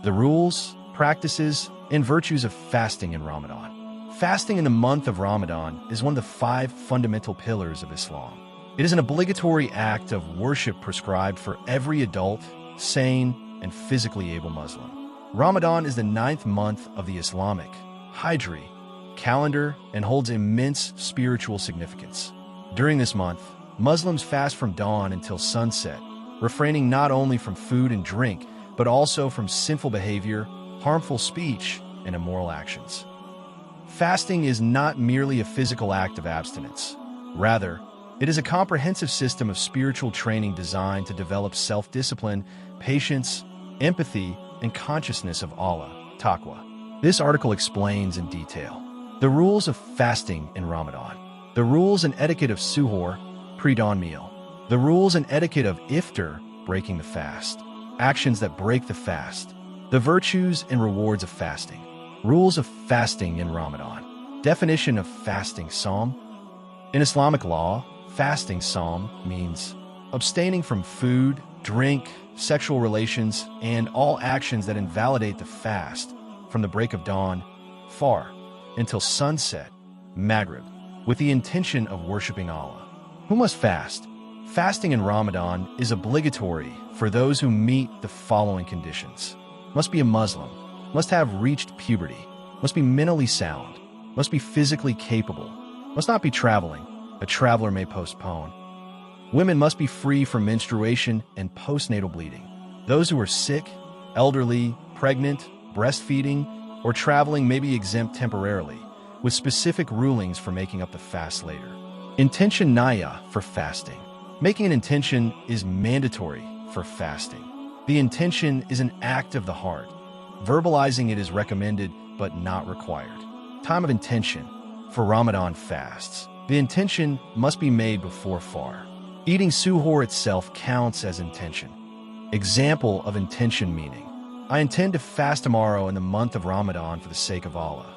The rules, practices, and virtues of fasting in Ramadan. Fasting in the month of Ramadan is one of the 5 fundamental pillars of Islam. It is an obligatory act of worship prescribed for every adult, sane, and physically able Muslim. Ramadan is the 9th month of the Islamic, Hijri, calendar and holds immense spiritual significance. During this month, Muslims fast from dawn until sunset, refraining not only from food and drink, but also from sinful behavior, harmful speech, and immoral actions. Fasting is not merely a physical act of abstinence. Rather, it is a comprehensive system of spiritual training designed to develop self-discipline, patience, empathy, and consciousness of Allah, taqwa. This article explains in detail the rules of fasting in Ramadan, the rules and etiquette of suhoor, pre-dawn meal, the rules and etiquette of iftar, breaking the fast, actions that break the fast, the virtues and rewards of fasting, rules of fasting in Ramadan, definition of fasting psalm. In Islamic law, fasting psalm means abstaining from food, drink, sexual relations, and all actions that invalidate the fast from the break of dawn, far, until sunset, Maghrib, with the intention of worshiping Allah. Who must fast? Fasting in Ramadan is obligatory for those who meet the following conditions. Must be a Muslim, must have reached puberty, must be mentally sound, must be physically capable, must not be traveling, a traveler may postpone. Women must be free from menstruation and postnatal bleeding. Those who are sick, elderly, pregnant, breastfeeding, or traveling may be exempt temporarily, with specific rulings for making up the fast later. Intention naya for fasting. Making an intention is mandatory for fasting. The intention is an act of the heart. Verbalizing it is recommended but not required. Time of intention for Ramadan fasts. The intention must be made before far. Eating suhoor itself counts as intention. Example of intention meaning: I intend to fast tomorrow in the month of Ramadan for the sake of Allah.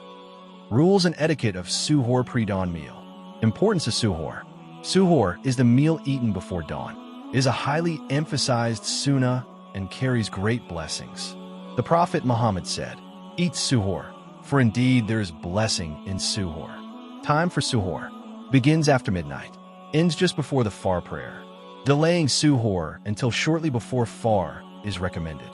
Rules and etiquette of suhoor pre-dawn meal. Importance of suhoor. Suhoor is the meal eaten before dawn. It is a highly emphasized sunnah and carries great blessings. The Prophet Muhammad said, "Eat suhoor, for indeed there is blessing in suhoor." Time for suhoor begins after midnight, ends just before the far prayer. Delaying suhoor until shortly before far is recommended.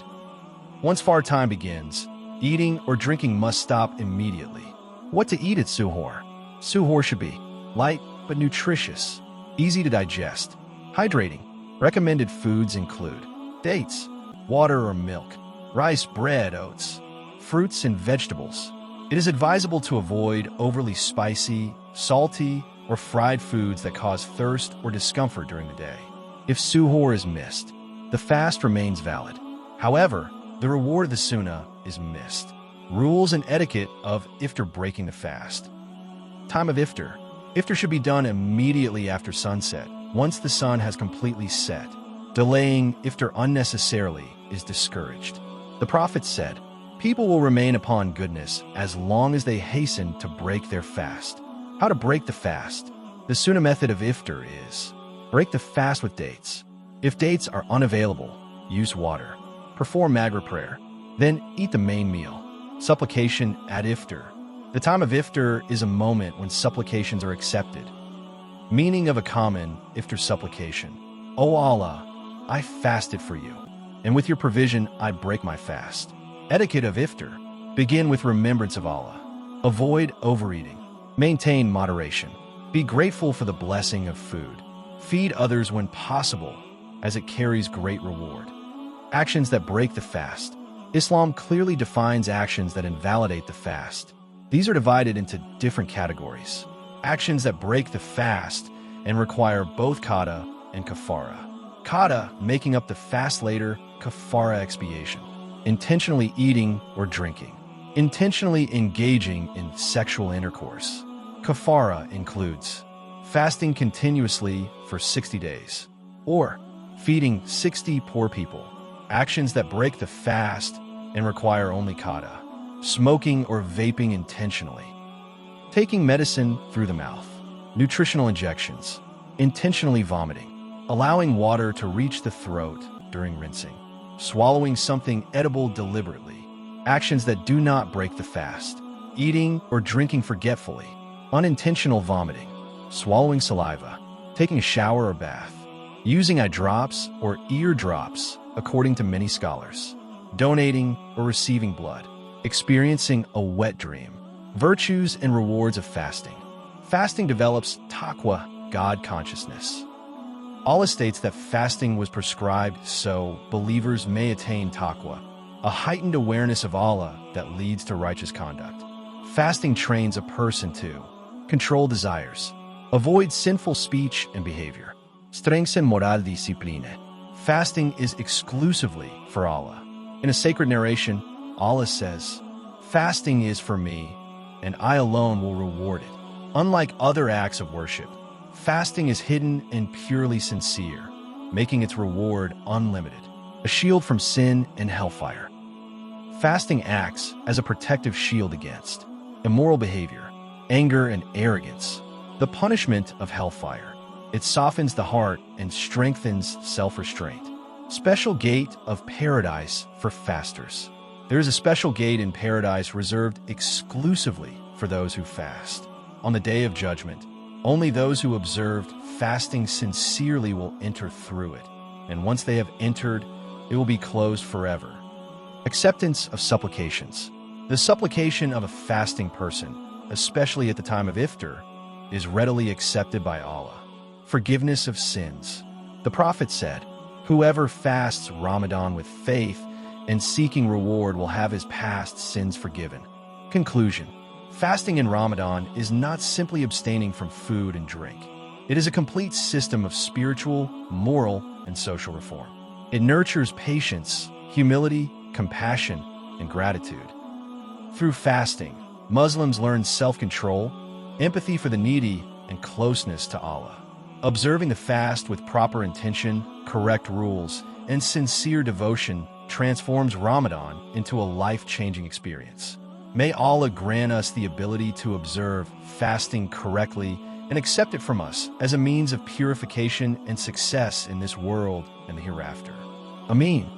Once far time begins, eating or drinking must stop immediately. What to eat at suhoor? Suhoor should be light but nutritious, easy to digest, hydrating. Recommended foods include dates, water or milk, rice, bread, oats, fruits, and vegetables. It is advisable to avoid overly spicy, salty, or fried foods that cause thirst or discomfort during the day. If suhoor is missed, the fast remains valid. However, the reward of the sunnah is missed. Rules and etiquette of iftar breaking the fast. Time of iftar. Iftar should be done immediately after sunset, once the sun has completely set. Delaying iftar unnecessarily is discouraged. The Prophet said, "People will remain upon goodness as long as they hasten to break their fast." How to break the fast? The sunnah method of iftar is: break the fast with dates. If dates are unavailable, use water. Perform Maghrib prayer. Then eat the main meal. Supplication at iftar. The time of iftar is a moment when supplications are accepted. Meaning of a common iftar supplication: O Allah, I fasted for you, and with your provision I break my fast. Etiquette of iftar. Begin with remembrance of Allah. Avoid overeating. Maintain moderation. Be grateful for the blessing of food. Feed others when possible, as it carries great reward. Actions that break the fast. Islam clearly defines actions that invalidate the fast. These are divided into different categories. Actions that break the fast and require both qada and kafara. Qada, making up the fast later, kafara, expiation. Intentionally eating or drinking. Intentionally engaging in sexual intercourse. Kafara includes fasting continuously for 60 days, or feeding 60 poor people. Actions that break the fast and require only qada. Smoking or vaping intentionally. Taking medicine through the mouth. Nutritional injections. Intentionally vomiting. Allowing water to reach the throat during rinsing. Swallowing something edible deliberately. Actions that do not break the fast: eating or drinking forgetfully, unintentional vomiting, swallowing saliva, taking a shower or bath, using eye drops or ear drops, according to many scholars, donating or receiving blood, experiencing a wet dream. Virtues and rewards of fasting. Fasting develops taqwa, God consciousness. Allah states that fasting was prescribed so believers may attain taqwa, a heightened awareness of Allah that leads to righteous conduct. Fasting trains a person to control desires, avoid sinful speech and behavior, strengthen moral discipline. Fasting is exclusively for Allah. In a sacred narration, Allah says, "Fasting is for me, and I alone will reward it." Unlike other acts of worship, fasting is hidden and purely sincere, making its reward unlimited, a shield from sin and hellfire. Fasting acts as a protective shield against immoral behavior, anger, and arrogance, the punishment of hellfire. It softens the heart and strengthens self-restraint. Special gate of paradise for fasters. There is a special gate in paradise reserved exclusively for those who fast. On the day of judgment, only those who observed fasting sincerely will enter through it, and once they have entered, it will be closed forever. Acceptance of supplications. The supplication of a fasting person, especially at the time of iftar, is readily accepted by Allah. Forgiveness of sins. The Prophet said, "Whoever fasts Ramadan with faith and seeking reward will have his past sins forgiven." Conclusion. Fasting in Ramadan is not simply abstaining from food and drink. It is a complete system of spiritual, moral, and social reform. It nurtures patience, humility, compassion, and gratitude. Through fasting, Muslims learn self-control, empathy for the needy, and closeness to Allah. Observing the fast with proper intention, correct rules, and sincere devotion transforms Ramadan into a life-changing experience. May Allah grant us the ability to observe fasting correctly and accept it from us as a means of purification and success in this world and the hereafter. Ameen.